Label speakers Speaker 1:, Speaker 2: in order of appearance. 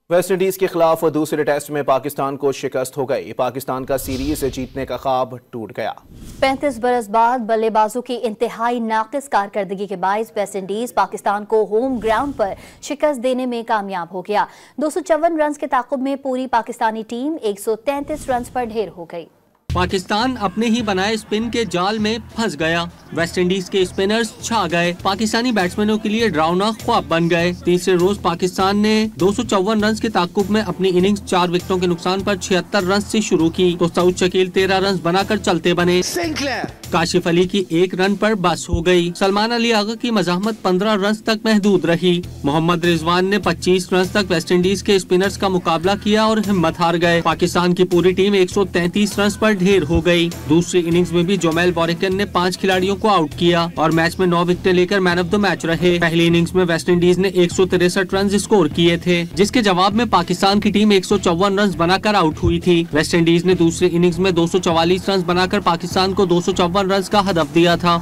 Speaker 1: West Indies के खिलाफ दूसरे टेस्ट में पाकिस्तान को शिकस्त हो गई। पाकिस्तान का सीरीज जीतने का ख्वाब टूट गया।
Speaker 2: 35 बरस बाद बल्लेबाजों की इंतहाई नाकिस कारकर्दगी के बायस वेस्टइंडीज पाकिस्तान को होम ग्राउंड पर शिकस्त देने में कामयाब हो गया। 254 रन के ताकुब में पूरी पाकिस्तानी टीम 133 रन पर ढेर हो गई।
Speaker 3: पाकिस्तान अपने ही बनाए स्पिन के जाल में फंस गया। वेस्टइंडीज के स्पिनर्स छा गए। पाकिस्तानी बैट्समैनों के लिए डरावना ख्वाब बन गए। तीसरे रोज पाकिस्तान ने 254 रन के ताकुब में अपनी इनिंग्स 4 विकेटों के नुकसान पर 76 रन से शुरू की तो सऊद शकील 13 रन बनाकर चलते बने। काशिफ अली की 1 रन पर बस हो गई। सलमान अली आगा की मज़ाहमत 15 रन तक महदूद रही। मोहम्मद रिजवान ने 25 रन तक वेस्टइंडीज के स्पिनर्स का मुकाबला किया और हिम्मत हार गए। पाकिस्तान की पूरी टीम 133 रन पर ढेर हो गई। दूसरी इनिंग्स में भी जोमेल बोरिकन ने 5 खिलाड़ियों को आउट किया और मैच में 9 विकेटें लेकर मैन ऑफ द मैच रहे। पहली इनिंग्स में वेस्टइंडीज ने 163 रन स्कोर किए थे, जिसके जवाब में पाकिस्तान की टीम 154 रन बनाकर आउट हुई थी। वेस्टइंडीज ने दूसरी इनिंग्स में 244 रन बनाकर पाकिस्तान को 254 रन का हदफ दिया था।